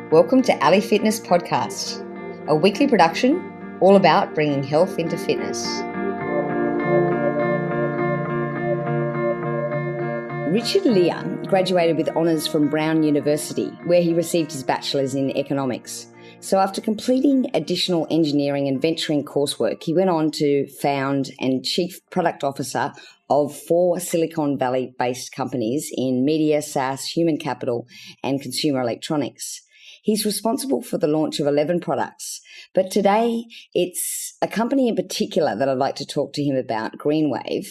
Welcome to Ali Fitness Podcast, a weekly production all about bringing health into fitness. Richard Lear graduated with honours from Brown University, where he received his bachelor's in economics. So after completing additional engineering and venturing coursework, he went on to found and chief product officer of 4 Silicon Valley-based companies in media, SaaS, human capital, and consumer electronics. He's responsible for the launch of 11 products, but today it's a company in particular that I'd like to talk to him about, Greenwave,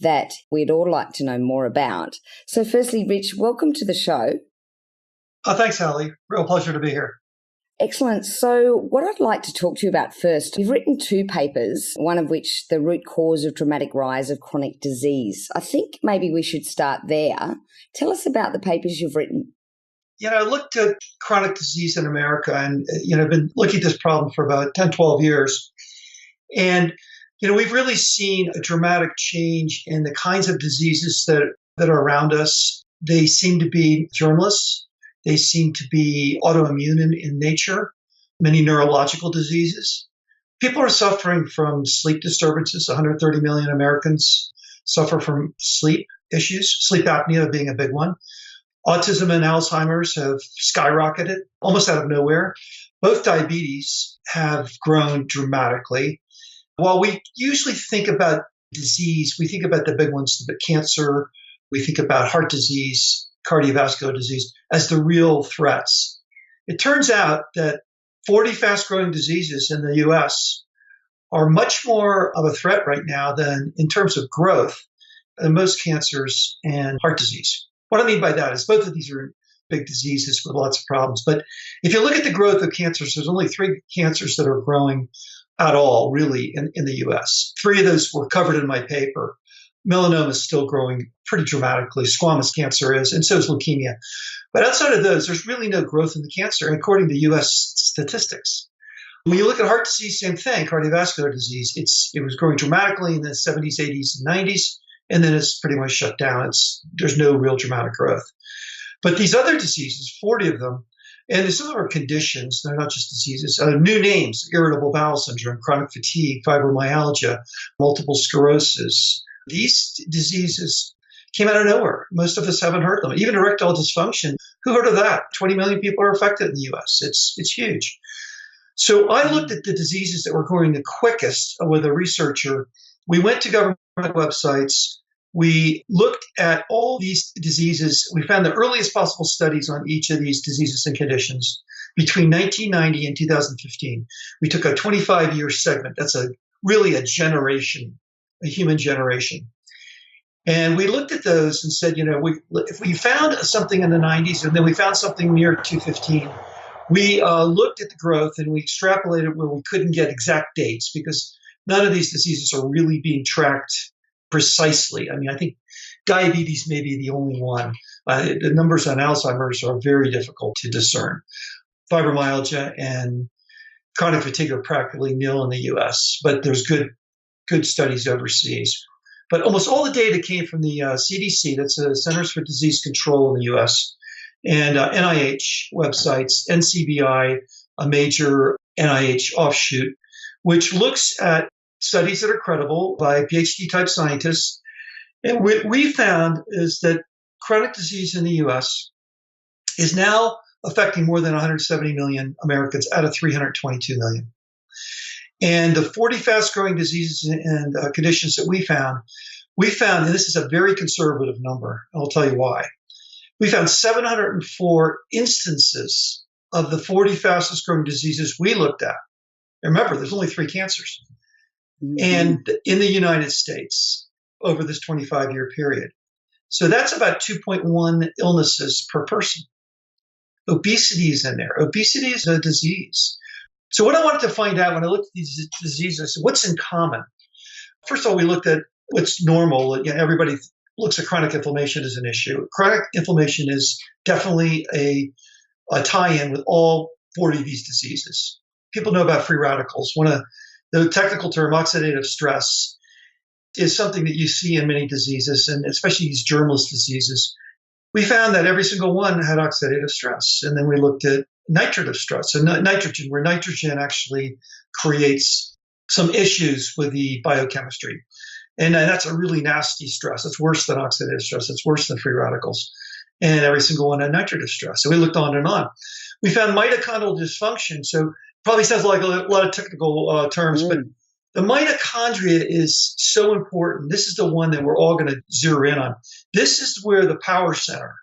that we'd all like to know more about. So firstly, Rich, welcome to the show. Thanks, Ali. Real pleasure to be here. Excellent. So what I'd like to talk to you about first, you've written 2 papers, one of which the root cause of dramatic rise of chronic disease. I think maybe we should start there. Tell us about the papers you've written. I looked at chronic disease in America and, I've been looking at this problem for about 10, 12 years. And, we've really seen a dramatic change in the kinds of diseases that are around us. They seem to be germless. They seem to be autoimmune in nature, many neurological diseases. People are suffering from sleep disturbances. 130 million Americans suffer from sleep issues, sleep apnea being a big one. Autism and Alzheimer's have skyrocketed almost out of nowhere. Both diabetes have grown dramatically. While we usually think about disease, we think about the big ones, the cancer, we think about heart disease, cardiovascular disease as the real threats. It turns out that 40 fast-growing diseases in the U.S. are much more of a threat right now than in terms of growth than most cancers and heart disease. What I mean by that is both of these are big diseases with lots of problems. But if you look at the growth of cancers, there's only 3 cancers that are growing at all, really, in the U.S. 3 of those were covered in my paper. Melanoma is still growing pretty dramatically. Squamous cancer is, and so is leukemia. But outside of those, there's really no growth in the cancer, according to U.S. statistics. When you look at heart disease, same thing, cardiovascular disease. It was growing dramatically in the 70s, 80s, and 90s, and then it's pretty much shut down. There's no real dramatic growth. But these other diseases, 40 of them, and some of them are conditions, they're not just diseases, new names, irritable bowel syndrome, chronic fatigue, fibromyalgia, multiple sclerosis. These diseases came out of nowhere. Most of us haven't heard of them. Even erectile dysfunction, who heard of that? 20 million people are affected in the U.S. It's huge. So I looked at the diseases that were growing the quickest with a researcher. We went to government websites. We looked at all these diseases. We found the earliest possible studies on each of these diseases and conditions between 1990 and 2015. We took a 25-year segment. That's really a generation, a human generation. And we looked at those and said, if we found something in the 90s and then we found something near 2015, we looked at the growth and we extrapolated where we couldn't get exact dates because none of these diseases are really being tracked precisely. I mean, I think diabetes may be the only one. The numbers on Alzheimer's are very difficult to discern. Fibromyalgia and chronic fatigue are practically nil in the U.S., but there's good studies overseas. But almost all the data came from the CDC, that's the Centers for Disease Control in the U.S., and NIH websites, NCBI, a major NIH offshoot, which looks at studies that are credible by PhD-type scientists. And what we found is that chronic disease in the U.S. is now affecting more than 170 million Americans out of 322 million. And the 40 fast-growing diseases and conditions that we found, and this is a very conservative number, I'll tell you why. We found 704 instances of the 40 fastest-growing diseases we looked at. And remember, there's only 3 cancers. Mm-hmm. And in the United States over this 25-year period. So that's about 2.1 illnesses per person. Obesity is in there. Obesity is a disease. So what I wanted to find out when I looked at these diseases, what's in common? First of all, we looked at what's normal. Everybody looks at chronic inflammation as an issue. Chronic inflammation is definitely a tie-in with all 40 of these diseases. People know about free radicals. The technical term, oxidative stress, is something that you see in many diseases, and especially these germless diseases. We found that every single one had oxidative stress. And then we looked at nitrative stress. So nitrogen, where nitrogen actually creates some issues with the biochemistry. And that's a really nasty stress. It's worse than oxidative stress. It's worse than free radicals. And every single one had nitrative stress. So we looked on and on. We found mitochondrial dysfunction. So probably sounds like a lot of technical terms, but the mitochondria is so important. This is the one that we're all going to zero in on. This is where the power center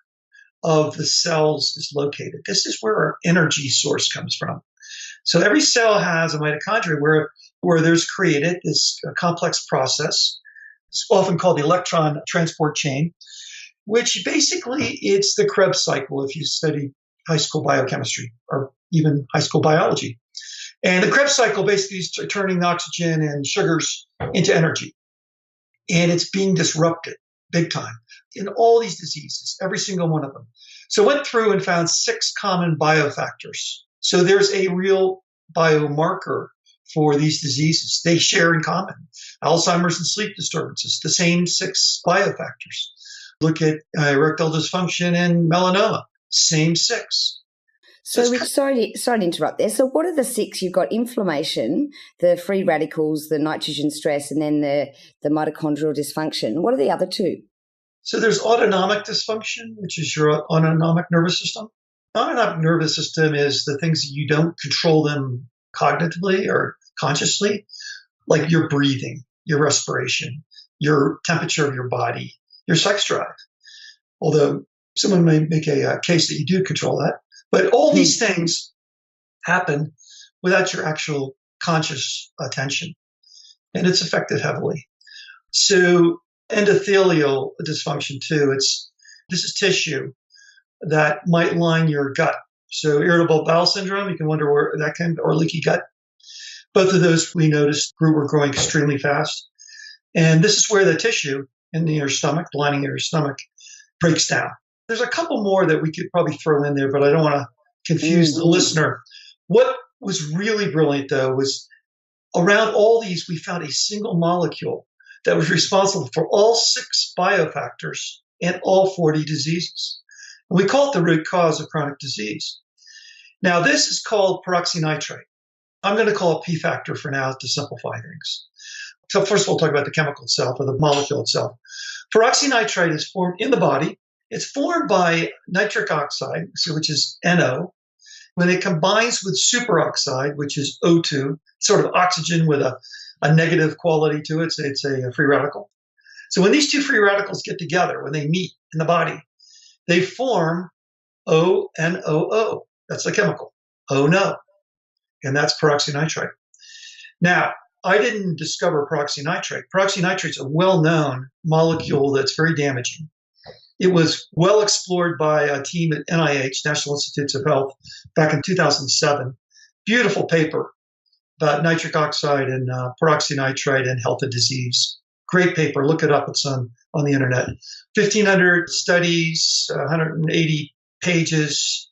of the cells is located. This is where our energy source comes from. So every cell has a mitochondria where there's created this complex process. It's often called the electron transport chain, which basically it's the Krebs cycle if you study high school biochemistry or even high school biology. And the Krebs cycle basically is turning oxygen and sugars into energy. And it's being disrupted big time in all these diseases, every single one of them. So I went through and found 6 common biofactors. So there's a real biomarker for these diseases. They share in common Alzheimer's and sleep disturbances, the same 6 biofactors. Look at erectile dysfunction and melanoma, same 6. So, Rich, sorry to interrupt there. So what are the 6? You've got inflammation, the free radicals, the nitrogen stress, and then the mitochondrial dysfunction. What are the other 2? So there's autonomic dysfunction, which is your autonomic nervous system. Autonomic nervous system is the things that you don't control them cognitively or consciously, like your breathing, your respiration, your temperature of your body, your sex drive. Although someone may make a case that you do control that. But all these things happen without your actual conscious attention, and it's affected heavily. So endothelial dysfunction too. This is tissue that might line your gut. So irritable bowel syndrome, you can wonder where that came, or leaky gut. Both of those we noticed were growing extremely fast. And this is where the tissue in your stomach, the lining of your stomach, breaks down. There's a couple more that we could probably throw in there, but I don't want to confuse the listener. What was really brilliant, though, was around all these, we found a single molecule that was responsible for all 6 biofactors and all 40 diseases. And we call it the root cause of chronic disease. Now, this is called peroxynitrite. I'm going to call it P factor for now to simplify things. So first we'll talk about the chemical itself or the molecule itself. Peroxynitrite is formed in the body. It's formed by nitric oxide, which is NO. When it combines with superoxide, which is O2, sort of oxygen with a negative quality to it, so it's a free radical. So when these 2 free radicals get together, when they meet in the body, they form ONOO. That's the chemical, O-No. And that's peroxynitrite. Now, I didn't discover peroxynitrite. Peroxynitrite is a well-known molecule that's very damaging. It was well explored by a team at NIH, National Institutes of Health, back in 2007. Beautiful paper about nitric oxide and peroxynitrite and health and disease. Great paper. Look it up. It's on the internet. 1,500 studies, 180 pages,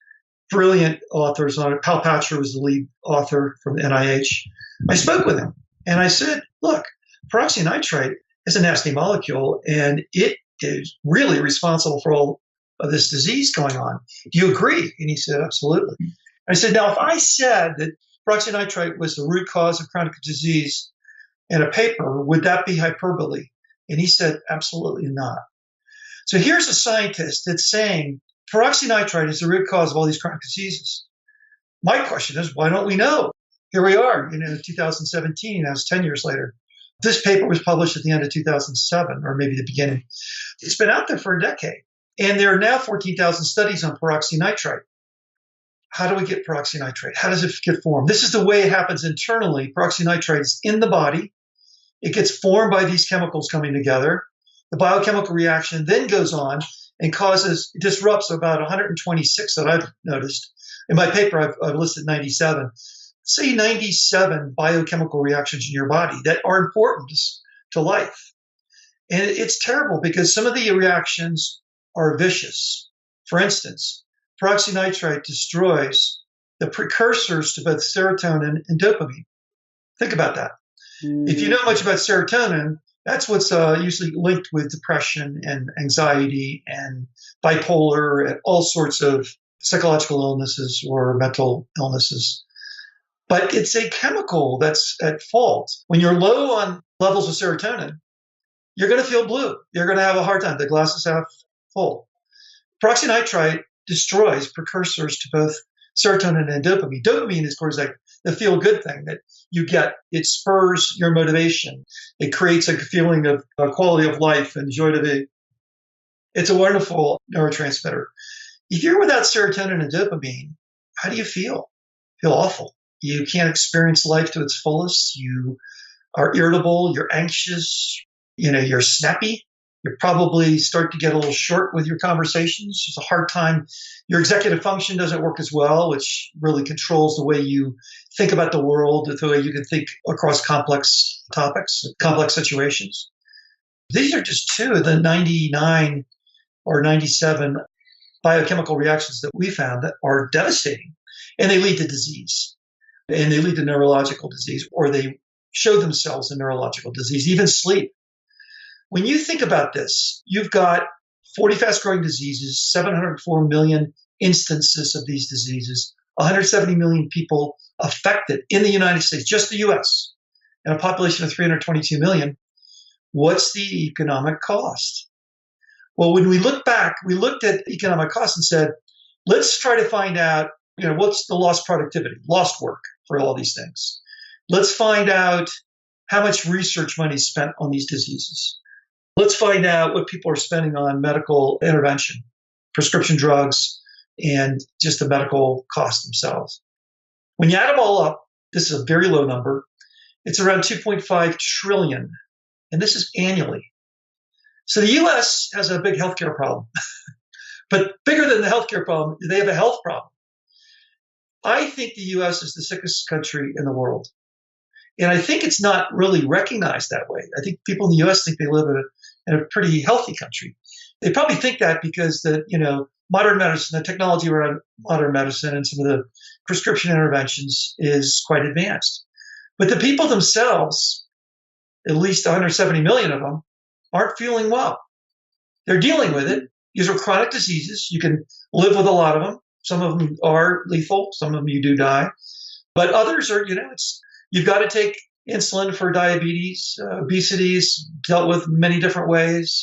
brilliant authors on it. Pal Patcher was the lead author from the NIH. I spoke with him and I said, look, peroxynitrite is a nasty molecule and it is really responsible for all of this disease going on. Do you agree? And he said, absolutely. I said, now, if I said that peroxynitrite was the root cause of chronic disease in a paper, would that be hyperbole? And he said, absolutely not. So here's a scientist that's saying peroxynitrite is the root cause of all these chronic diseases. My question is, why don't we know? Here we are, 2017, that's 10 years later. This paper was published at the end of 2007, or maybe the beginning. It's been out there for a decade. And there are now 14,000 studies on peroxynitrite. How do we get peroxynitrite? How does it get formed? This is the way it happens internally. Peroxynitrite is in the body. It gets formed by these chemicals coming together. The biochemical reaction then goes on and disrupts about 126 that I've noticed. In my paper, I've listed 97. Say 97 biochemical reactions in your body that are important to life. And it's terrible because some of the reactions are vicious. For instance, peroxynitrite destroys the precursors to both serotonin and dopamine. Think about that. If you know much about serotonin, that's what's usually linked with depression and anxiety and bipolar and all sorts of psychological illnesses or mental illnesses. But it's a chemical that's at fault. When you're low on levels of serotonin, you're going to feel blue. You're going to have a hard time. The glass is half full. Peroxynitrite destroys precursors to both serotonin and dopamine. Dopamine is, of course, like the feel-good thing that you get. It spurs your motivation. It creates a feeling of quality of life and joy to be. It's a wonderful neurotransmitter. If you're without serotonin and dopamine, how do you feel? Feel awful. You can't experience life to its fullest. You are irritable. You're anxious. You're snappy. You probably start to get a little short with your conversations. It's a hard time. Your executive function doesn't work as well, which really controls the way you think about the world, the way you can think across complex topics, complex situations. These are just two of the 99 or 97 biochemical reactions that we found that are devastating. And they lead to disease. And they lead to neurological disease, or they show themselves in neurological disease, even sleep. When you think about this, you've got 40 fast-growing diseases, 704 million instances of these diseases, 170 million people affected in the United States, just the U.S., and a population of 322 million. What's the economic cost? Well, when we look back, we looked at economic cost and said, let's try to find out, what's the lost productivity, lost work for all these things. Let's find out how much research money is spent on these diseases. Let's find out what people are spending on medical intervention, prescription drugs, and just the medical costs themselves. When you add them all up, this is a very low number. It's around 2.5 trillion, and this is annually. So the U.S. has a big healthcare problem, but bigger than the healthcare problem, they have a health problem. I think the U.S. is the sickest country in the world. And I think it's not really recognized that way. I think people in the U.S. think they live in a pretty healthy country. They probably think that because modern medicine, the technology around modern medicine and some of the prescription interventions is quite advanced. But the people themselves, at least 170 million of them, aren't feeling well. They're dealing with it. These are chronic diseases. You can live with a lot of them. Some of them are lethal. Some of them you do die. But others are, you've got to take insulin for diabetes, obesity is dealt with many different ways.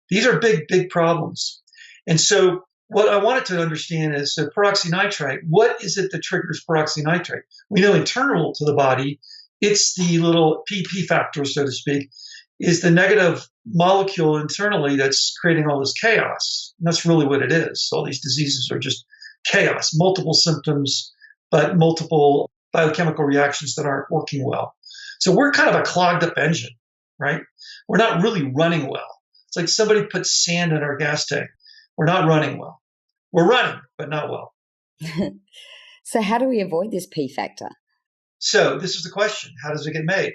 These are big, big problems. And so what I wanted to understand is peroxynitrite. What is it that triggers peroxynitrite? We know internal to the body, it's the little PP factor, so to speak, is the negative molecule internally that's creating all this chaos. And that's really what it is. All these diseases are just chaos, multiple symptoms, but multiple biochemical reactions that aren't working well. So we're kind of a clogged up engine, right? We're not really running well. It's like somebody put sand in our gas tank. We're not running well. We're running, but not well. So how do we avoid this P factor? So this is the question. How does it get made?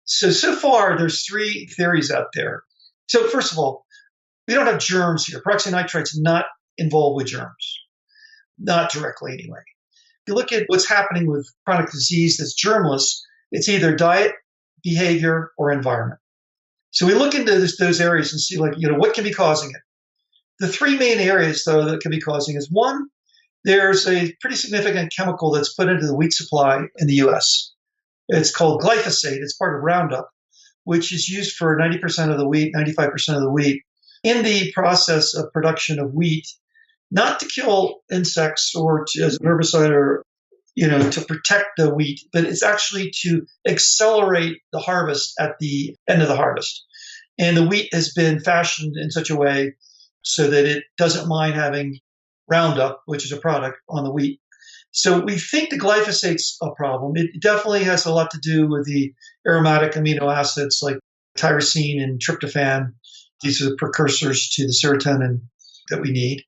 So far, there's three theories out there. So first of all, we don't have germs here. Peroxynitrite's not involved with germs. Not directly anyway. If you look at what's happening with chronic disease that's germless, it's either diet, behavior, or environment. So we look into those areas and see what can be causing it. The three main areas, though, that can be causing is one, there's a pretty significant chemical that's put into the wheat supply in the U.S. It's called glyphosate. It's part of Roundup, which is used for 90% of the wheat, 95% of the wheat in the process of production of wheat, not to kill insects or as an herbicide or, to protect the wheat, but it's actually to accelerate the harvest at the end of the harvest. And the wheat has been fashioned in such a way so that it doesn't mind having Roundup, which is a product, on the wheat. So we think the glyphosate's a problem. It definitely has a lot to do with the aromatic amino acids like tyrosine and tryptophan. These are the precursors to the serotonin that we need.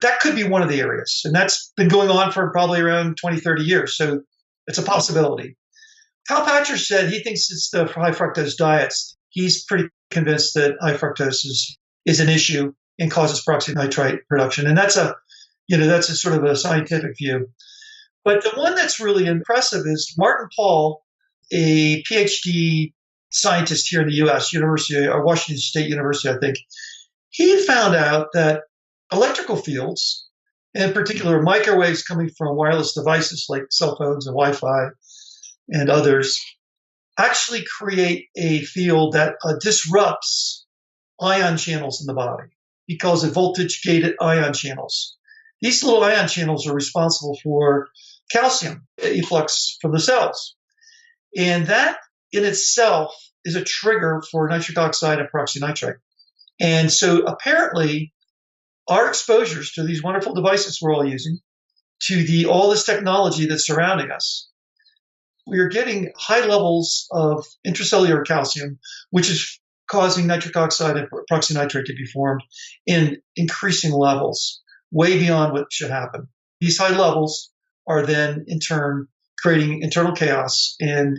That could be one of the areas. And that's been going on for probably around 20, 30 years. So it's a possibility. Hal Patcher said he thinks it's the high fructose diets. He's pretty convinced that high fructose is an issue and causes peroxynitrite production. And that's a sort of a scientific view. But the one that's really impressive is Martin Pall, a PhD scientist here in the U.S., Washington State University, I think. He found out that electrical fields and in particular microwaves coming from wireless devices like cell phones and Wi-Fi and others, actually create a field that disrupts ion channels in the body because of voltage-gated ion channels. These little ion channels are responsible for calcium efflux from the cells. And that in itself is a trigger for nitric oxide and peroxynitrite. And so apparently our exposures to these wonderful devices we're all using, to all this technology that's surrounding us, we are getting high levels of intracellular calcium, which is causing nitric oxide and peroxynitrite to be formed in increasing levels, way beyond what should happen. These high levels are then, in turn, creating internal chaos and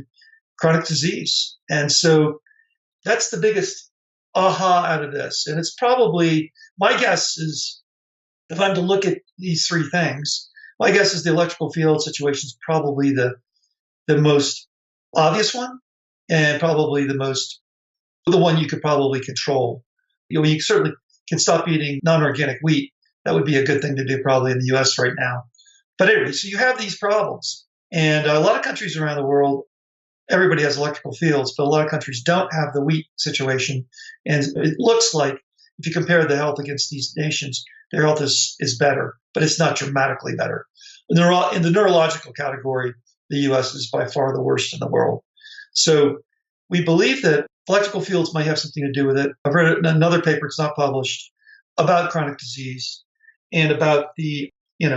chronic disease. And so that's the biggest aha out of this. And it's probably, my guess is, if I'm to look at these three things, my guess is the electrical field situation is probably the most obvious one, and probably the one you could probably control. You certainly can stop eating non-organic wheat. That would be a good thing to do probably in the US right now. But anyway, so you have these problems. And a lot of countries around the world, everybody has electrical fields, but a lot of countries don't have the wheat situation. And it looks like if you compare the health against these nations, their health is better, but it's not dramatically better. In the neurological category, the US is by far the worst in the world. So we believe that electrical fields might have something to do with it. I've read another paper, it's not published, about chronic disease and about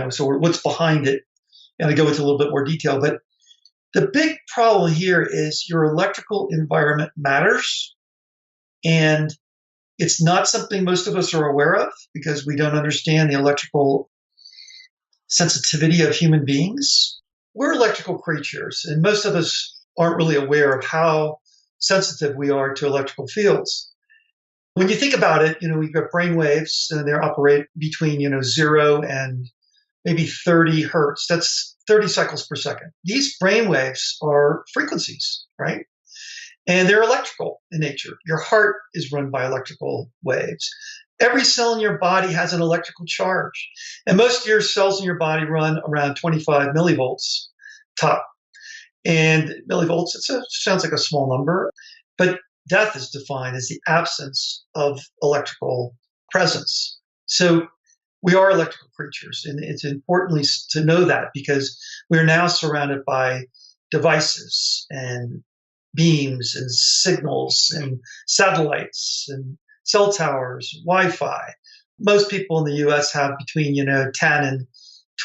so what's behind it. And I go into a little bit more detail. But the big problem here is your electrical environment matters. And it's not something most of us are aware of because we don't understand the electrical sensitivity of human beings. We're electrical creatures, and most of us aren't really aware of how sensitive we are to electrical fields. When you think about it, we've got brain waves, and they operate between, 0 and maybe 30 hertz. That's 30 cycles per second. These brain waves are frequencies, right? And they're electrical in nature. Your heart is run by electrical waves. Every cell in your body has an electrical charge. And most of your cells in your body run around 25 millivolts top. And millivolts, sounds like a small number, but death is defined as the absence of electrical presence. So we are electrical creatures, and it's important to know that because we're now surrounded by devices and beams and signals and satellites and cell towers, Wi-Fi. Most people in the US have between 10 and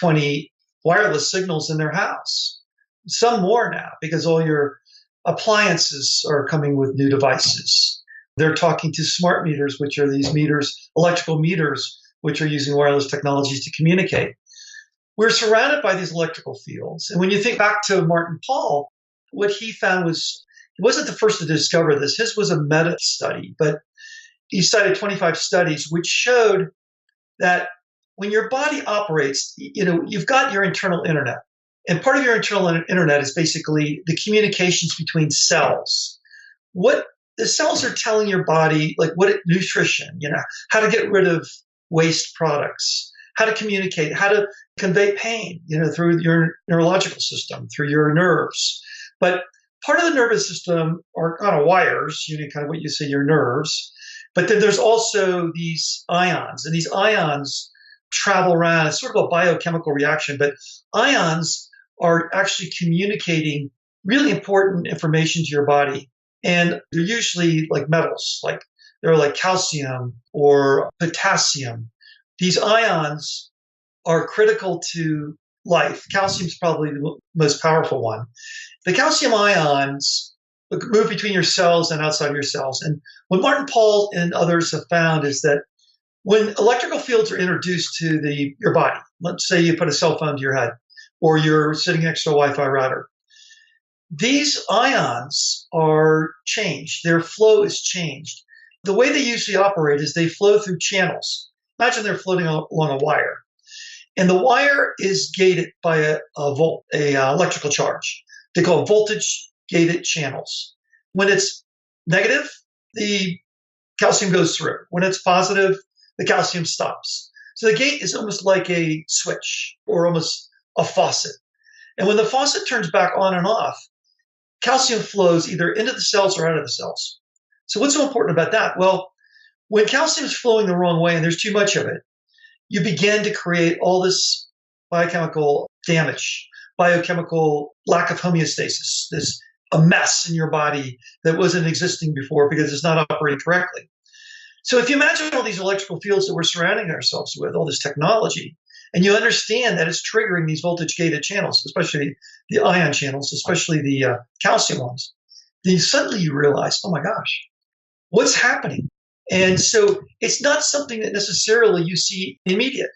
20 wireless signals in their house. Some more now because all your appliances are coming with new devices. They're talking to smart meters, which are these meters, electrical meters, which are using wireless technologies to communicate. We're surrounded by these electrical fields. And when you think back to Martin Pall, what he found was, he wasn't the first to discover this. His was a meta study, but he cited 25 studies which showed that when your body operates, you've got your internal internet. And part of your internal internet is basically the communications between cells. What the cells are telling your body, like nutrition, how to get rid of waste products, how to communicate, how to convey pain, through your neurological system, through your nerves. But part of the nervous system are kind of wires, kind of what you say, your nerves. But then there's also these ions, and these ions travel around. It's sort of a biochemical reaction, but ions are actually communicating really important information to your body. And they're usually like metals, they're like calcium or potassium. These ions are critical to life. Calcium is probably the most powerful one. The calcium ions move between your cells and outside of your cells. And what Martin Pall and others have found is that when electrical fields are introduced to your body, let's say you put a cell phone to your head, or you're sitting next to a Wi-Fi router, these ions are changed. Their flow is changed. The way they usually operate is they flow through channels. Imagine they're floating along a wire. And the wire is gated by a electrical charge. They call voltage-gated channels. When it's negative, the calcium goes through. When it's positive, the calcium stops. So the gate is almost like a switch or almost a faucet. And when the faucet turns back on and off, calcium flows either into the cells or out of the cells. So what's so important about that? Well, when calcium is flowing the wrong way and there's too much of it, you begin to create all this biochemical damage, biochemical lack of homeostasis, this a mess in your body that wasn't existing before because it's not operating correctly. So if you imagine all these electrical fields that we're surrounding ourselves with, all this technology, and you understand that it's triggering these voltage-gated channels, especially the ion channels, especially the calcium ones, then suddenly you realize, oh my gosh, what's happening? And so it's not something that necessarily you see immediate.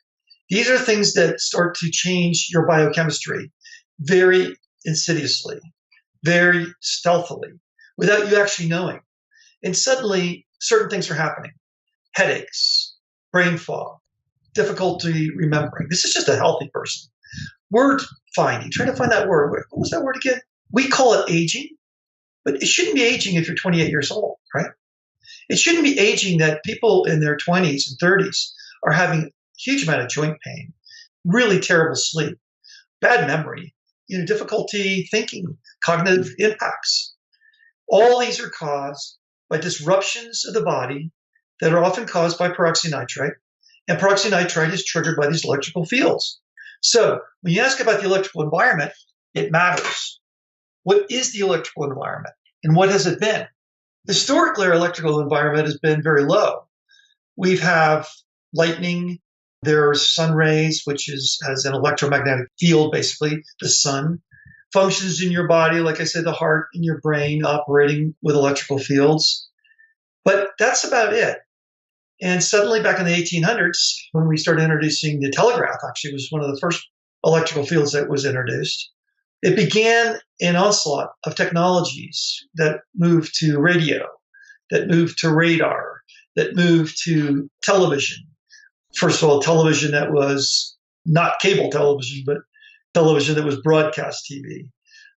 These are things that start to change your biochemistry very insidiously, very stealthily, without you actually knowing. And suddenly, certain things are happening. Headaches, brain fog, difficulty remembering. This is just a healthy person. Word finding, trying to find that word. What was that word again? We call it aging, but it shouldn't be aging if you're 28 years old, right? It shouldn't be aging that people in their 20s and 30s are having a huge amount of joint pain, really terrible sleep, bad memory, difficulty thinking, cognitive impacts. All these are caused by disruptions of the body that are often caused by peroxynitrite, and peroxynitrite is triggered by these electrical fields. So when you ask about the electrical environment, it matters. What is the electrical environment, and what has it been? Historically, our electrical environment has been very low. We have lightning, there's sun rays, which has an electromagnetic field, basically, the sun. Functions in your body, like I said, the heart and your brain operating with electrical fields. But that's about it. And suddenly back in the 1800s, when we started introducing the telegraph, actually was one of the first electrical fields that was introduced, it began an onslaught of technologies that moved to radio, that moved to radar, that moved to television. First of all, television that was not cable television, but television that was broadcast TV.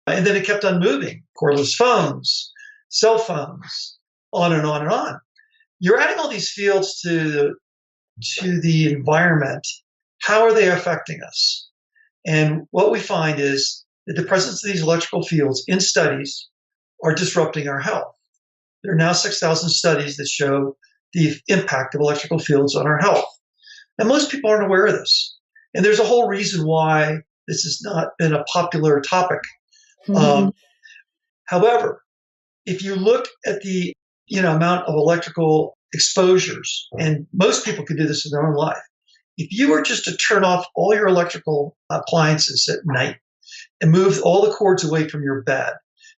And then it kept on moving. Cordless phones, cell phones, on and on and on. You're adding all these fields to the environment. How are they affecting us? And what we find is that the presence of these electrical fields in studies are disrupting our health. There are now 6,000 studies that show the impact of electrical fields on our health. And most people aren't aware of this. And there's a whole reason why this has not been a popular topic. Mm-hmm. However, if you look at the amount of electrical exposures, and most people can do this in their own life, if you were just to turn off all your electrical appliances at night and move all the cords away from your bed,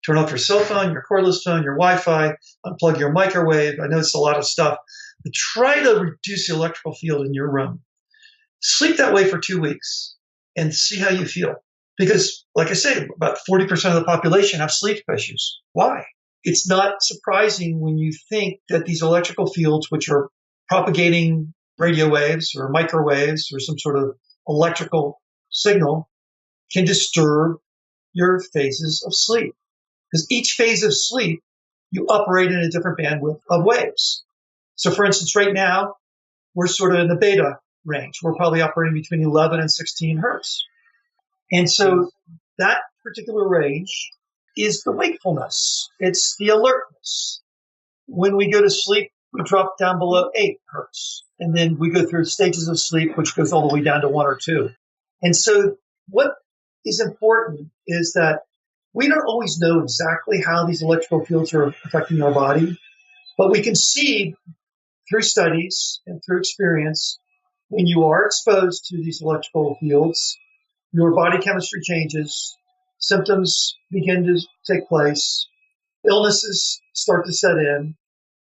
turn off your cell phone, your cordless phone, your Wi-Fi, unplug your microwave. I know it's a lot of stuff, but try to reduce the electrical field in your room. Sleep that way for 2 weeks and see how you feel. Because, like I say, about 40% of the population have sleep issues. Why? It's not surprising when you think that these electrical fields, which are propagating radio waves or microwaves or some sort of electrical signal, can disturb your phases of sleep. Because each phase of sleep, you operate in a different bandwidth of waves. So, for instance, right now, we're sort of in the beta range. We're probably operating between 11 and 16 hertz. And so that particular range is the wakefulness. It's the alertness. When we go to sleep, we drop down below 8 hertz. And then we go through stages of sleep, which goes all the way down to 1 or 2. And so what is important is that we don't always know exactly how these electrical fields are affecting our body, but we can see through studies and through experience, when you are exposed to these electrical fields, your body chemistry changes, symptoms begin to take place, illnesses start to set in,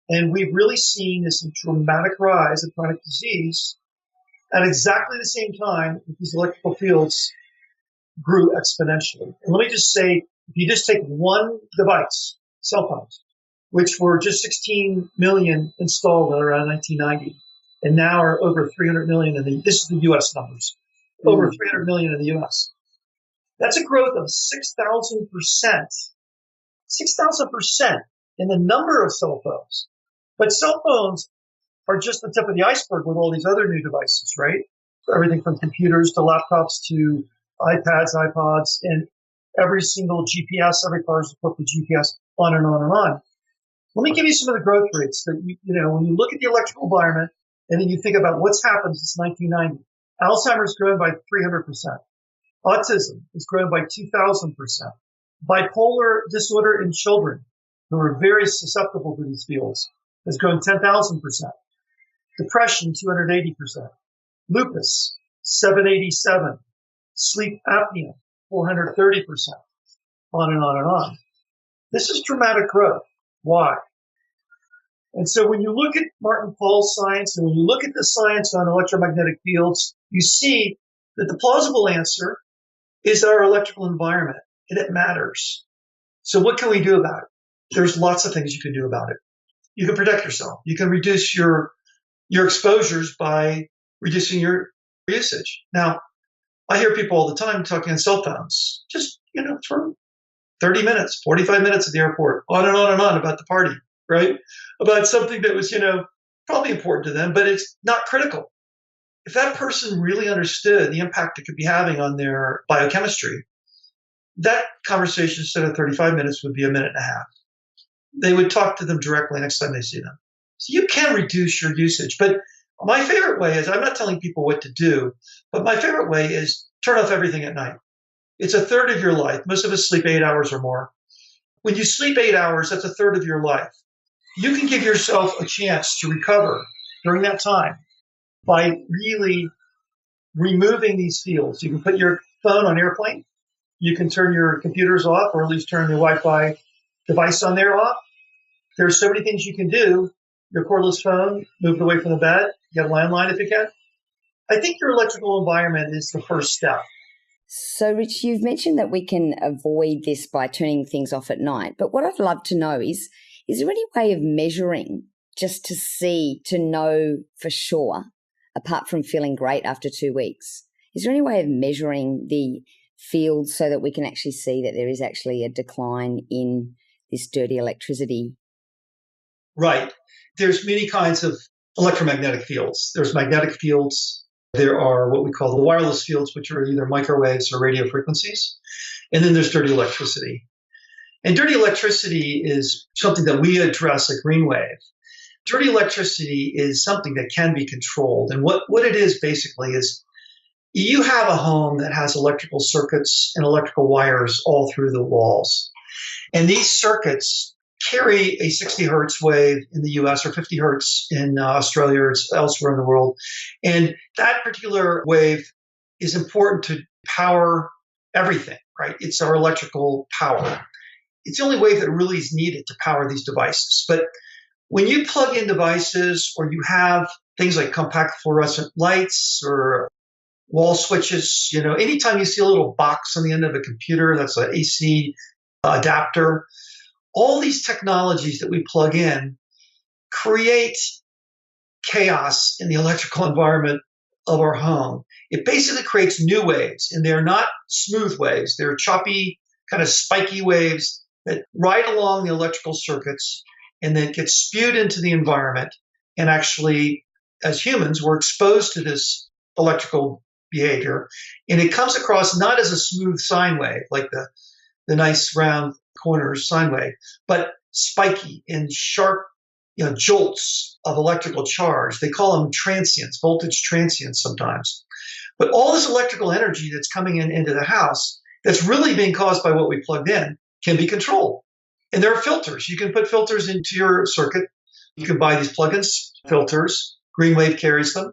and we've really seen this dramatic rise of chronic disease at exactly the same time that these electrical fields grew exponentially. And let me just say, if you just take one device, cell phones, which were just 16 million installed around 1990, and now are over 300 million this is the U.S. numbers, over 300 million in the U.S. That's a growth of 6,000%. 6,000% in the number of cell phones. But cell phones are just the tip of the iceberg with all these other new devices, right? Everything from computers to laptops to iPads, iPods, and every single GPS, every car is equipped with GPS, on and on and on. Let me give you some of the growth rates that, when you look at the electrical environment and then you think about what's happened since 1990. Alzheimer's grown by 300%. Autism has grown by 2,000%. Bipolar disorder in children who are very susceptible to these fields has grown 10,000%. Depression, 280%. Lupus, 787. Sleep apnea, 430%. On and on and on. This is dramatic growth. Why? And so when you look at Martin Paul's science and when you look at the science on electromagnetic fields, you see that the plausible answer is our electrical environment, and it matters. So what can we do about it? There's lots of things you can do about it. You can protect yourself. You can reduce your exposures by reducing your usage. Now, I hear people all the time talking on cell phones, just, for 30 minutes, 45 minutes at the airport, on and on and on about the party, right? About something that was, probably important to them, but it's not critical. If that person really understood the impact it could be having on their biochemistry, that conversation instead of 35 minutes would be a minute and a half. They would talk to them directly next time they see them. So you can reduce your usage. But my favorite way is, I'm not telling people what to do, but my favorite way is turn off everything at night. It's a third of your life. Most of us sleep 8 hours or more. When you sleep 8 hours, that's a third of your life. You can give yourself a chance to recover during that time by really removing these fields. You can put your phone on airplane. You can turn your computers off, or at least turn your Wi-Fi device on there off. There's so many things you can do. Your cordless phone, move it away from the bed. Get a landline if you can. I think your electrical environment is the first step. So, Rich, you've mentioned that we can avoid this by turning things off at night. But what I'd love to know is there any way of measuring just to know for sure, apart from feeling great after 2 weeks? Is there any way of measuring the field so that we can actually see that there is actually a decline in this dirty electricity? Right. There's many kinds of electromagnetic fields. There's magnetic fields. There are what we call the wireless fields, which are either microwaves or radio frequencies. And then there's dirty electricity. And dirty electricity is something that we address at GreenWave. Dirty electricity is something that can be controlled. And what it is basically is you have a home that has electrical circuits and electrical wires all through the walls. And these circuits carry a 60 hertz wave in the US or 50 hertz in Australia or elsewhere in the world. And that particular wave is important to power everything, right? It's our electrical power. It's the only wave that really is needed to power these devices. But when you plug in devices or you have things like compact fluorescent lights or wall switches, anytime you see a little box on the end of a computer, that's an AC adapter, all these technologies that we plug in create chaos in the electrical environment of our home. It basically creates new waves, and they're not smooth waves. They're choppy, kind of spiky waves that ride along the electrical circuits and then get spewed into the environment. And actually, as humans, we're exposed to this electrical behavior. And it comes across not as a smooth sine wave, like the nice round corners sine wave, but spiky and sharp, jolts of electrical charge. They call them transients, voltage transients sometimes. But all this electrical energy that's coming into the house that's really being caused by what we plugged in can be controlled. And there are filters. You can put filters into your circuit. You can buy these plug-in filters. GreenWave carries them.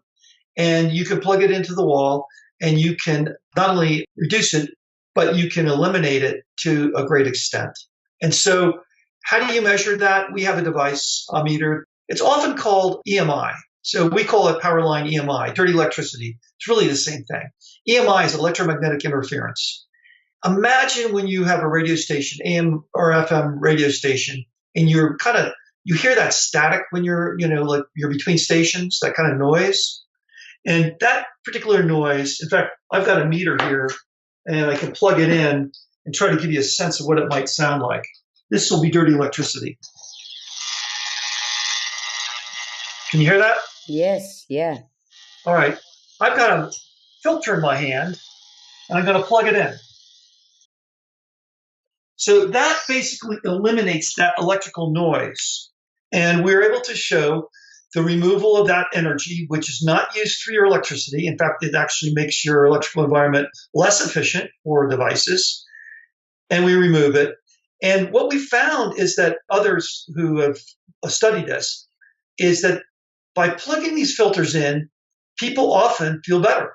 And you can plug it into the wall, and you can not only reduce it, but you can eliminate it to a great extent. And so how do you measure that? We have a device, a meter. It's often called EMI. So we call it power line EMI, dirty electricity. It's really the same thing. EMI is electromagnetic interference. Imagine when you have a radio station, AM or FM radio station, and you hear that static when you're between stations, that kind of noise. And that particular noise, in fact, I've got a meter here, and I can plug it in and try to give you a sense of what it might sound like. This will be dirty electricity. Can you hear that? Yes, yeah. All right. I've got a filter in my hand, and I'm going to plug it in. So that basically eliminates that electrical noise. And we're able to show the removal of that energy, which is not used for your electricity. In fact, it actually makes your electrical environment less efficient for devices. And we remove it. And what we found is that others who have studied this is that by plugging these filters in, people often feel better.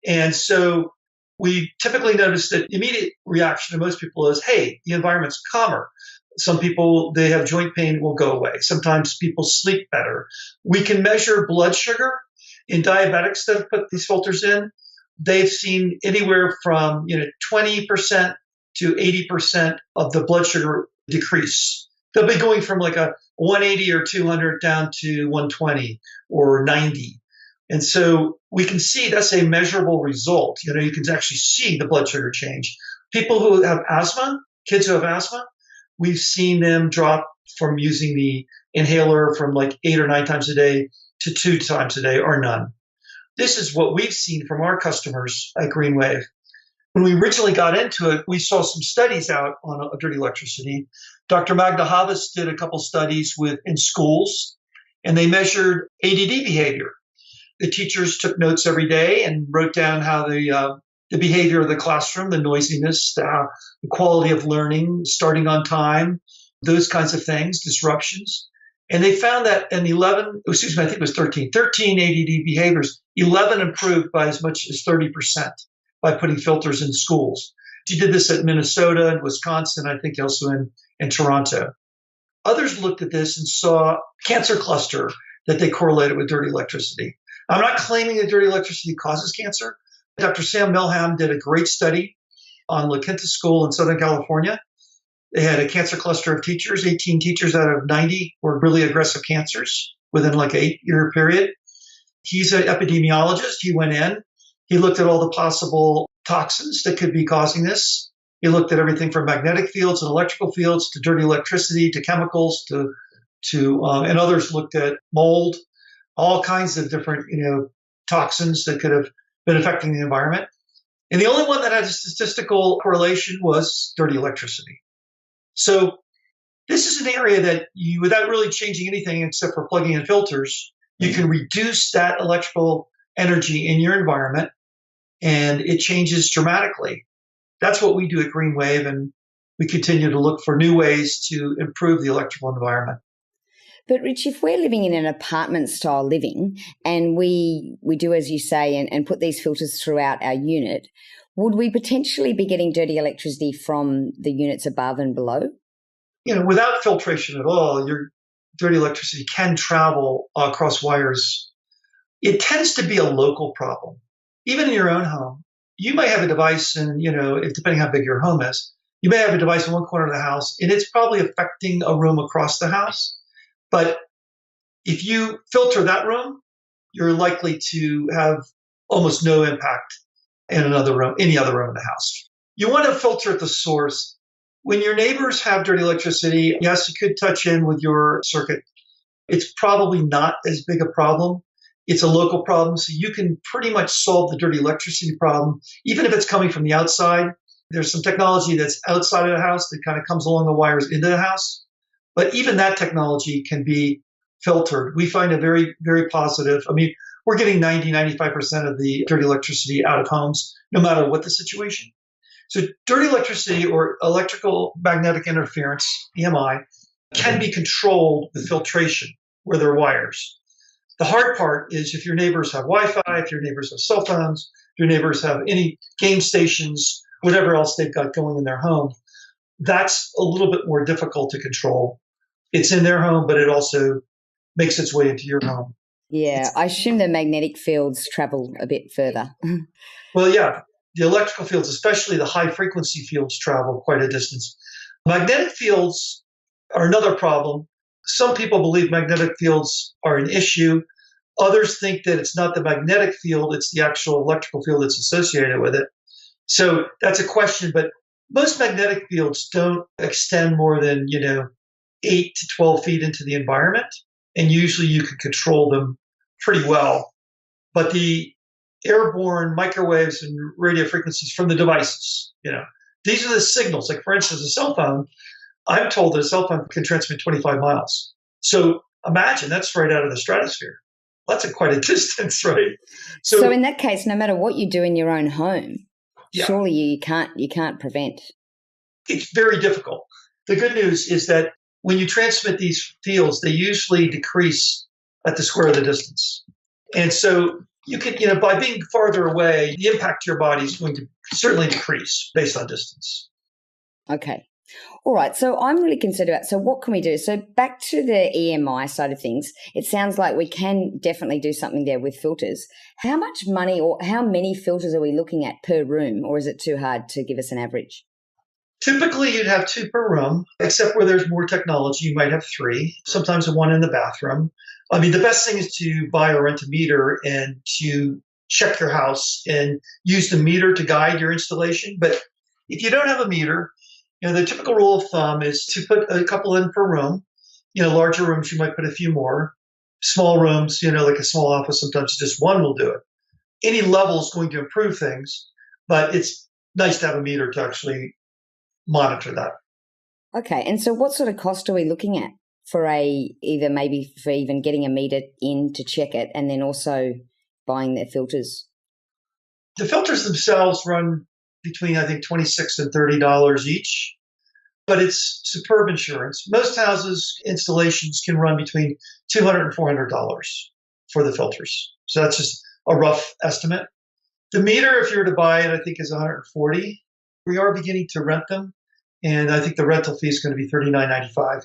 And so we typically notice that the immediate reaction to most people is, hey, the environment's calmer. Some people, they have joint pain, will go away. Sometimes people sleep better. We can measure blood sugar in diabetics that have put these filters in. They've seen anywhere from 20% to 80% of the blood sugar decrease. They'll be going from like a 180 or 200 down to 120 or 90. And so we can see that's a measurable result. You can actually see the blood sugar change. People who have asthma, kids who have asthma, we've seen them drop from using the inhaler from like 8 or 9 times a day to 2 times a day or none. This is what we've seen from our customers at GreenWave. When we originally got into it, we saw some studies out on dirty electricity. Dr. Magda Havas did a couple studies in schools, and they measured ADD behavior. The teachers took notes every day and wrote down how the behavior of the classroom, the noisiness, the quality of learning, starting on time, those kinds of things, disruptions. And they found that in 13 ADD behaviors, 11 improved by as much as 30% by putting filters in schools. She did this at Minnesota and Wisconsin, I think also in Toronto. Others looked at this and saw cancer cluster that they correlated with dirty electricity. I'm not claiming that dirty electricity causes cancer. Dr. Sam Milham did a great study on La Quinta School in Southern California. They had a cancer cluster of teachers. 18 teachers out of 90 were really aggressive cancers within like an 8-year period. He's an epidemiologist. He went in. He looked at all the possible toxins that could be causing this. He looked at everything from magnetic fields and electrical fields to dirty electricity to chemicals and others looked at mold, all kinds of different toxins that could have been affecting the environment. And the only one that had a statistical correlation was dirty electricity. So this is an area that without really changing anything except for plugging in filters, you can reduce that electrical energy in your environment, and it changes dramatically. That's what we do at GreenWave, and we continue to look for new ways to improve the electrical environment. But Rich, if we're living in an apartment style living and we do, as you say, and put these filters throughout our unit, would we potentially be getting dirty electricity from the units above and below? Without filtration at all, your dirty electricity can travel across wires. It tends to be a local problem. Even in your own home, you may have a device, and depending how big your home is, you may have a device in one corner of the house, and it's probably affecting a room across the house. But if you filter that room, you're likely to have almost no impact in another room, any other room in the house. You want to filter at the source. When your neighbors have dirty electricity, yes, it could touch in with your circuit. It's probably not as big a problem. It's a local problem, so you can pretty much solve the dirty electricity problem, even if it's coming from the outside. There's some technology that's outside of the house that kind of comes along the wires into the house. But even that technology can be filtered. We find a very, very positive. We're getting 90-95% of the dirty electricity out of homes, no matter what the situation. So dirty electricity or electrical magnetic interference, EMI, can be controlled with filtration where there are wires. The hard part is if your neighbors have Wi-Fi, if your neighbors have cell phones, if your neighbors have any game stations, whatever else they've got going in their home, that's a little bit more difficult to control. It's in their home, but it also makes its way into your home. Yeah, I assume the magnetic fields travel a bit further. Well, yeah, the electrical fields, especially the high frequency fields, travel quite a distance. Magnetic fields are another problem. Some people believe magnetic fields are an issue. Others think that it's not the magnetic field, it's the actual electrical field that's associated with it. So that's a question, but most magnetic fields don't extend more than, 8 to 12 feet into the environment. and usually you can control them pretty well. But the airborne microwaves and radio frequencies from the devices, these are the signals. Like, for instance, a cell phone, I'm told that a cell phone can transmit 25 miles. So imagine that's right out of the stratosphere. That's quite a distance, right? So in that case, no matter what you do in your own home, surely you can't prevent. It's very difficult. The good news is that when you transmit these fields, they usually decrease at the square of the distance. And so you can, by being farther away, the impact to your body is going to certainly decrease based on distance. Okay. All right. So I'm really concerned about, so what can we do? So back to the EMI side of things, it sounds like we can definitely do something there with filters. How much money or how many filters are we looking at per room, or is it too hard to give us an average? Typically, you'd have 2 per room, except where there's more technology, you might have 3, sometimes 1 in the bathroom. I mean, the best thing is to buy or rent a meter and to check your house and use the meter to guide your installation. But if you don't have a meter, the typical rule of thumb is to put a couple in per room. Larger rooms, you might put a few more. Small rooms, like a small office, sometimes just 1 will do it. Any level is going to improve things, but it's nice to have a meter to actually monitor that. Okay. And so what sort of cost are we looking at for maybe for even getting a meter in to check it and then also buying their filters? The filters themselves run between, I think, $26 and $30 each, but it's superb insurance. Most houses installations can run between $200 and $400 for the filters. So that's just a rough estimate. The meter, if you were to buy it, I think is $140. We are beginning to rent them, and I think the rental fee is going to be $39.95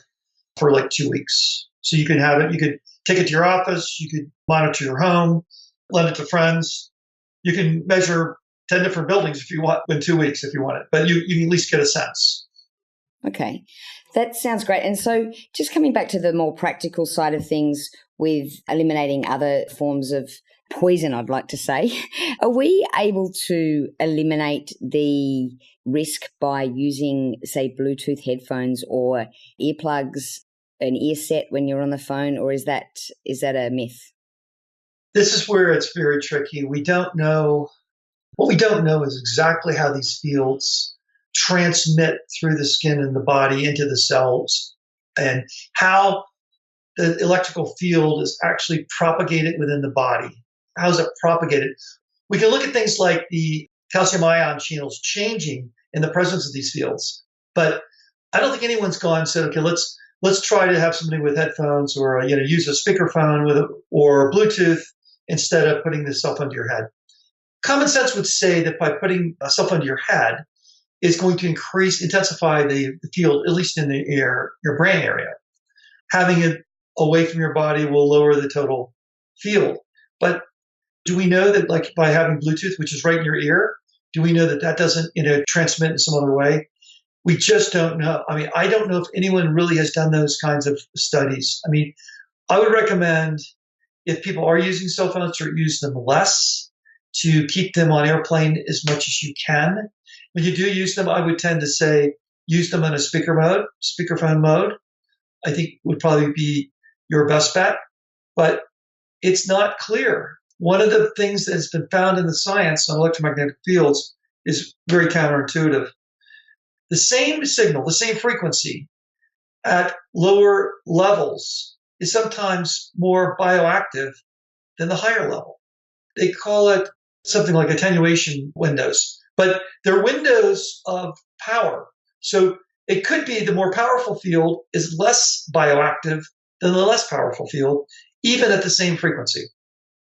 for like 2 weeks. So you can have it. You could take it to your office. You could monitor your home, lend it to friends. You can measure 10 different buildings if you want in 2 weeks if you want it, but you can at least get a sense. Okay, that sounds great. And so just coming back to the more practical side of things with eliminating other forms of poison, I'd like to say, are we able to eliminate the risk by using, say, Bluetooth headphones or earplugs, an ear set when you're on the phone, or is that a myth? This is where it's very tricky. We don't know. What we don't know is exactly how these fields transmit through the skin and the body into the cells, and how the electrical field is actually propagated within the body. How is it propagated? We can look at things like the calcium ion channels changing in the presence of these fields, but I don't think anyone's gone and said, okay, let's try to have somebody with headphones or use a speakerphone or Bluetooth instead of putting the cell phone to your head. Common sense would say that by putting a cell phone to your head is going to intensify the field, at least in your brain area. Having it away from your body will lower the total field. But do we know that, like, by having Bluetooth, which is right in your ear, do we know that doesn't transmit in some other way? We just don't know. I mean, I don't know if anyone really has done those kinds of studies. I mean, I would recommend, if people are using cell phones, to use them less, to keep them on airplane as much as you can. When you do use them, I would tend to say use them in a speakerphone mode. I think would probably be your best bet, but it's not clear. One of the things that has been found in the science on electromagnetic fields is very counterintuitive. The same signal, the same frequency at lower levels is sometimes more bioactive than the higher level. They call it something like attenuation windows, but they're windows of power. So it could be the more powerful field is less bioactive than the less powerful field, even at the same frequency.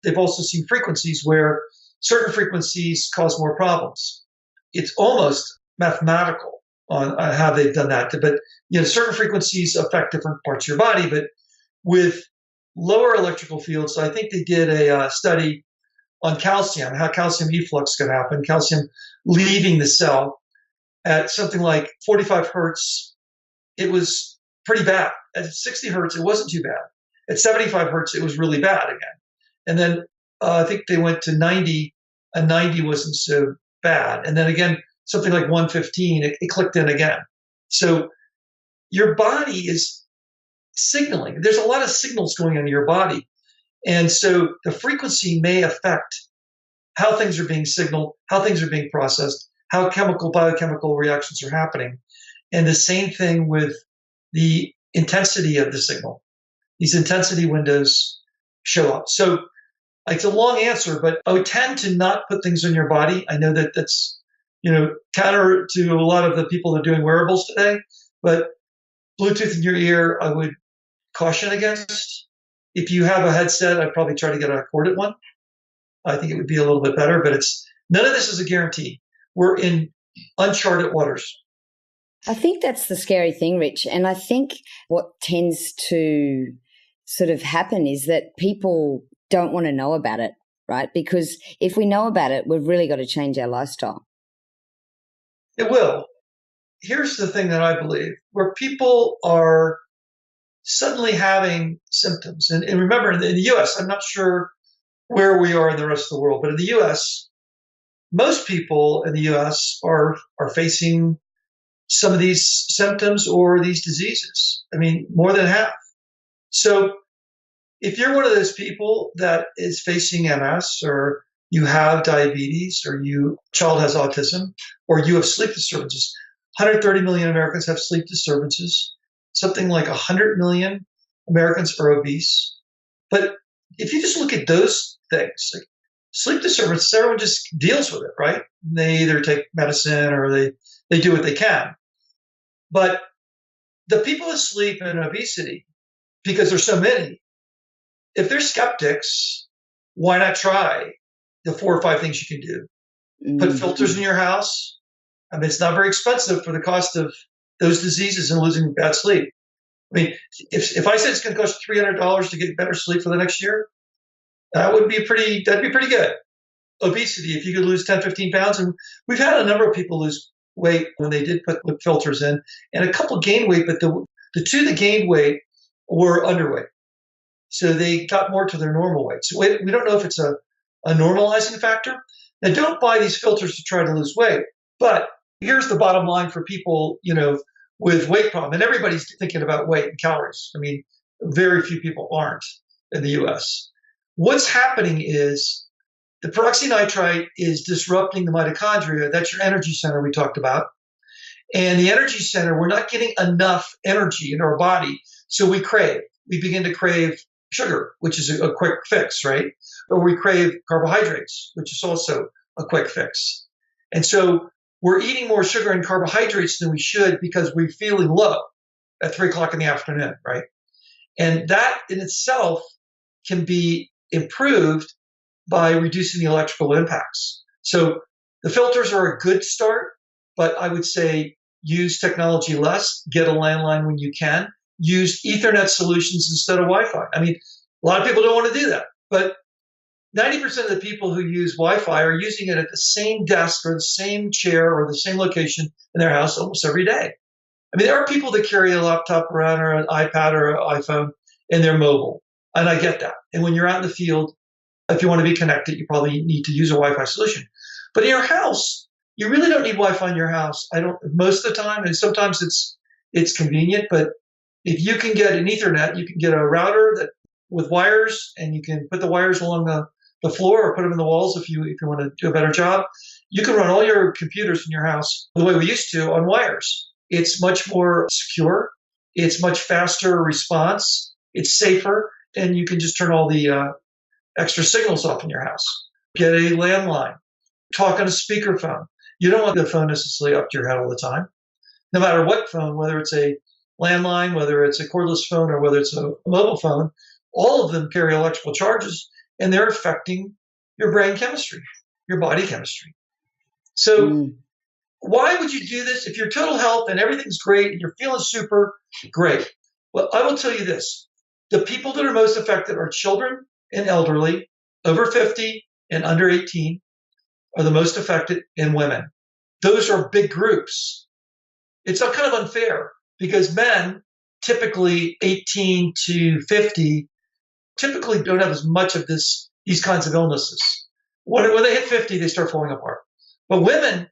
They've also seen frequencies where certain frequencies cause more problems. It's almost mathematical on how they've done that. But certain frequencies affect different parts of your body. But with lower electrical fields, I think they did a study on calcium, how calcium efflux can happen, calcium leaving the cell at something like 45 hertz. It was pretty bad. At 60 hertz, it wasn't too bad. At 75 hertz, it was really bad again. And then I think they went to 90, and 90 wasn't so bad. And then again, something like 115, it clicked in again. So your body is signaling. There's a lot of signals going on in your body. And so the frequency may affect how things are being signaled, how things are being processed, how biochemical reactions are happening. And the same thing with the intensity of the signal. These intensity windows show up. So it's a long answer, but I would tend to not put things on your body. I know that that's, counter to a lot of the people that are doing wearables today, but Bluetooth in your ear, I would caution against. If you have a headset, I'd probably try to get a corded one. I think it would be a little bit better, but none of this is a guarantee. We're in uncharted waters. I think that's the scary thing, Rich. And I think what tends to sort of happen is that people don't want to know about it, right? Because if we know about it, we've really got to change our lifestyle. It will. Here's the thing that I believe, where people are suddenly having symptoms. And remember, in the US, I'm not sure where we are in the rest of the world, but in the US, most people in the US are facing some of these symptoms or these diseases. I mean, more than half. So if you're one of those people that is facing MS, or you have diabetes, or your child has autism, or you have sleep disturbances, 130 million Americans have sleep disturbances. Something like 100 million Americans are obese. But if you just look at those things, like sleep disturbances, everyone just deals with it, right? They either take medicine or they do what they can. But the people with sleep and obesity, because there's so many, if they're skeptics, why not try the 4 or 5 things you can do? Put filters in your house. I mean, it's not very expensive for the cost of those diseases and losing bad sleep. I mean, if I said it's going to cost $300 to get better sleep for the next year, that'd be pretty good. Obesity, if you could lose 10, 15 pounds, and we've had a number of people lose weight when they did put filters in, and a couple gained weight, but the two that gained weight were underweight. So they got more to their normal weight. So we don't know if it's a normalizing factor. Now, don't buy these filters to try to lose weight. But here's the bottom line for people, with weight problem. And everybody's thinking about weight and calories. I mean, very few people aren't in the US. What's happening is the peroxynitrite is disrupting the mitochondria. That's your energy center we talked about. And the energy center, we're not getting enough energy in our body. So we begin to crave sugar, which is a quick fix, right? Or we crave carbohydrates, which is also a quick fix. And so we're eating more sugar and carbohydrates than we should because we're feeling low at 3 o'clock in the afternoon, right? And that in itself can be improved by reducing the electrical impacts. So the filters are a good start, but I would say use technology less, get a landline when you can, use Ethernet solutions instead of Wi-Fi. I mean, a lot of people don't want to do that, but 90% of the people who use Wi-Fi are using it at the same desk or the same chair or the same location in their house almost every day. I mean, there are people that carry a laptop around or an iPad or an iPhone and they're mobile, and I get that. And when you're out in the field, if you want to be connected, you probably need to use a Wi-Fi solution. But in your house, you really don't need Wi-Fi in your house. Most of the time, and sometimes it's convenient, but if you can get an Ethernet, you can get a router with wires, and you can put the wires along the floor or put them in the walls if you want to do a better job. You can run all your computers in your house the way we used to on wires. It's much more secure. It's much faster response. It's safer, and you can just turn all the extra signals off in your house. Get a landline. Talk on a speakerphone. You don't want the phone necessarily up to your head all the time. No matter what phone, whether it's a landline, whether it's a cordless phone, or whether it's a mobile phone, all of them carry electrical charges, and they're affecting your brain chemistry, your body chemistry. So why would you do this? If your total health and everything's great and you're feeling super great, well, I will tell you this. The people that are most affected are children and elderly, over 50 and under 18 are the most affected, and women. Those are big groups. It's kind of unfair because men, typically 18 to 50, typically don't have as much of these kinds of illnesses. When they hit 50, they start falling apart. But women,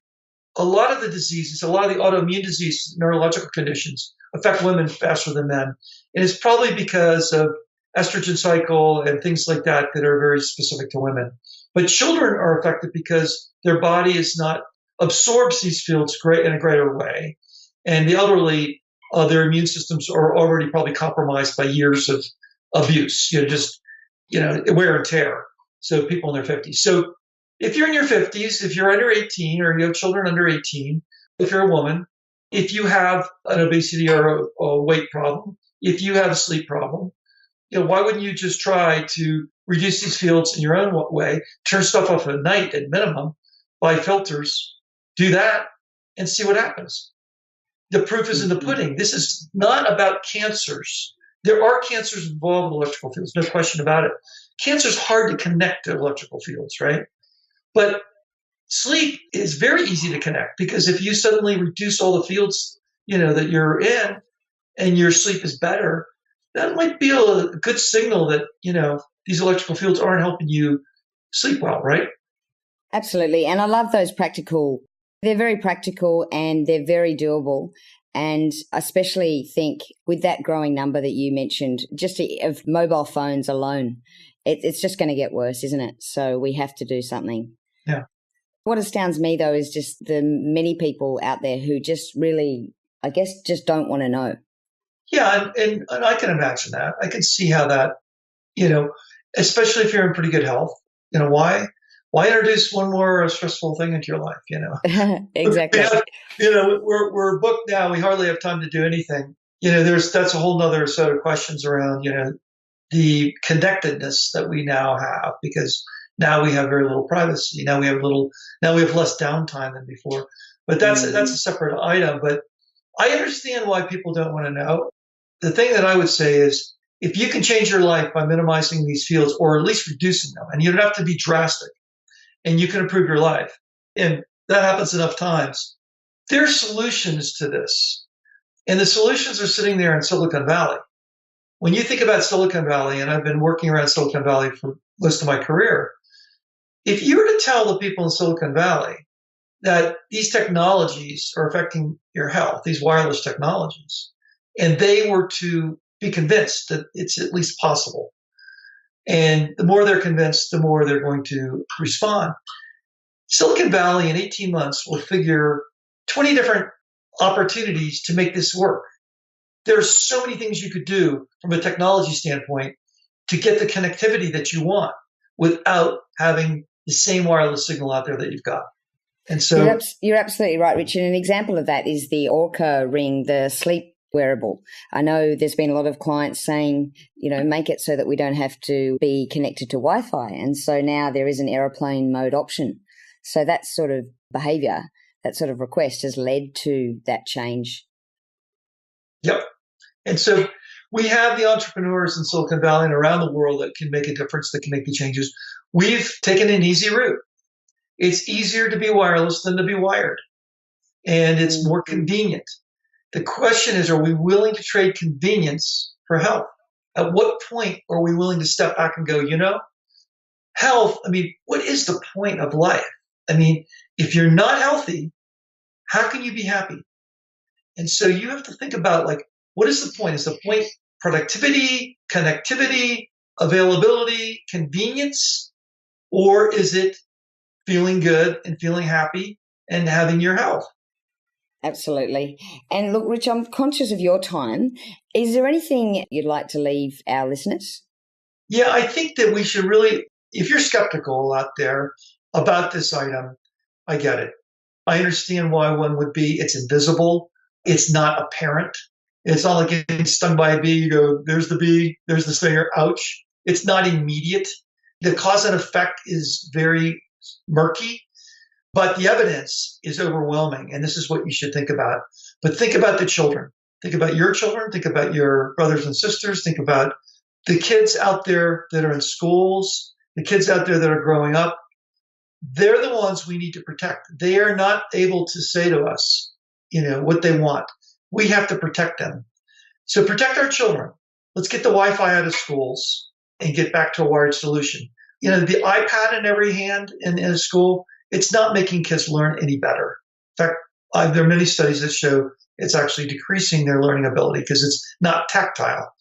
a lot of the diseases, a lot of the autoimmune diseases, neurological conditions affect women faster than men. And it's probably because of estrogen cycle and things like that that are very specific to women. But children are affected because their body is not absorbs these fields in a greater way. And the elderly, their immune systems are already probably compromised by years of abuse, wear and tear. So people in their 50s. So if you're in your 50s, if you're under 18 or you have children under 18, if you're a woman, if you have an obesity or a weight problem, if you have a sleep problem, why wouldn't you just try to reduce these fields in your own way, turn stuff off at night at minimum, buy filters, do that, and see what happens. The proof is in the pudding. This is not about cancers. There are cancers involved with electrical fields, no question about it. Cancer is hard to connect to electrical fields, right? But sleep is very easy to connect because if you suddenly reduce all the fields, that you're in and your sleep is better, that might be a good signal that, these electrical fields aren't helping you sleep well, right? Absolutely. And I love those they're very practical and they're very doable. And I especially think with that growing number that you mentioned, just of mobile phones alone, it's just going to get worse, isn't it? So we have to do something. Yeah. What astounds me, though, is just the many people out there who just really, I guess, just don't want to know. Yeah, and I can imagine that. I can see how that, especially if you're in pretty good health, why introduce one more stressful thing into your life, Exactly. We're booked now. We hardly have time to do anything. That's a whole nother set of questions around, the connectedness that we now have because now we have very little privacy. Now we have less downtime than before. But that's a separate item. But I understand why people don't want to know. The thing that I would say is if you can change your life by minimizing these fields or at least reducing them, and you don't have to be drastic, and you can improve your life, and that happens enough times, there are solutions to this. And the solutions are sitting there in Silicon Valley. When you think about Silicon Valley, and I've been working around Silicon Valley for most of my career, if you were to tell the people in Silicon Valley that these technologies are affecting your health, these wireless technologies, and they were to be convinced that it's at least possible, and the more they're convinced, the more they're going to respond. Silicon Valley in 18 months will figure 20 different opportunities to make this work. There's so many things you could do from a technology standpoint to get the connectivity that you want without having the same wireless signal out there that you've got. And so you're absolutely right, Richard. An example of that is the Orca ring, the sleep wearable. I know there's been a lot of clients saying, make it so that we don't have to be connected to Wi-Fi. And so now there is an airplane mode option. So that sort of behavior, that sort of request has led to that change. Yep. And so we have the entrepreneurs in Silicon Valley and around the world that can make a difference, that can make the changes. We've taken an easy route. It's easier to be wireless than to be wired, and it's more convenient. The question is, are we willing to trade convenience for health? At what point are we willing to step back and go, health, what is the point of life? If you're not healthy, how can you be happy? And so you have to think about, what is the point? Is the point productivity, connectivity, availability, convenience, or is it feeling good and feeling happy and having your health? Absolutely. And look, Rich, I'm conscious of your time. Is there anything you'd like to leave our listeners? Yeah, I think that we should really, if you're skeptical out there about this item, I get it. I understand why one would be. It's invisible. It's not apparent. It's not like getting stung by a bee. You go, there's the bee, there's the stinger, ouch. It's not immediate. The cause and effect is very murky, but the evidence is overwhelming. And this is what you should think about. But think about the children. Think about your children. Think about your brothers and sisters. Think about the kids out there that are in schools, the kids out there that are growing up. They're the ones we need to protect. They are not able to say to us, what they want. We have to protect them. So protect our children. Let's get the Wi-Fi out of schools and get back to a wired solution. The iPad in every hand in a school, it's not making kids learn any better. In fact, There are many studies that show it's actually decreasing their learning ability because it's not tactile.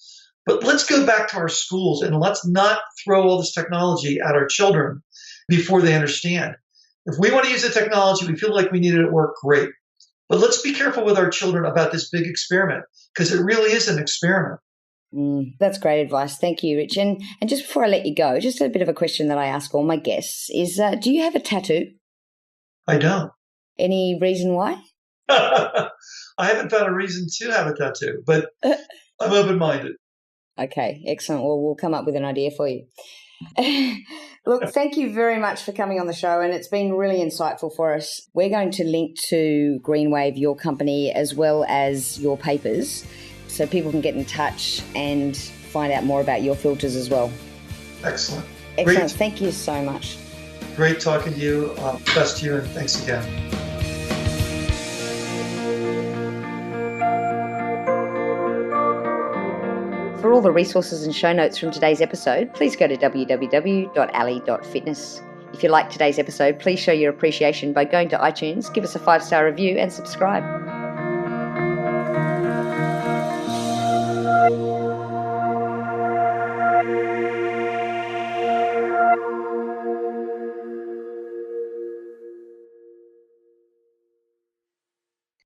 But let's go back to our schools and let's not throw all this technology at our children before they understand. If we want to use the technology, we feel like we need it at work, great. But let's be careful with our children about this big experiment because it really is an experiment. That's great advice. Thank you, Rich. And just before I let you go, just a bit of a question that I ask all my guests is, do you have a tattoo? I don't. Any reason why? I haven't found a reason to have a tattoo, but I'm open-minded. Okay, excellent. Well, we'll come up with an idea for you. Look, thank you very much for coming on the show, and it's been really insightful for us. We're going to link to Greenwave, your company, as well as your papers, so people can get in touch and find out more about your filters as well. Excellent. Excellent. Thank you so much. Great talking to you. Best to you, and thanks again. For all the resources and show notes from today's episode, please go to www.ali.fitness. If you liked today's episode, please show your appreciation by going to iTunes, give us a 5-star review and subscribe.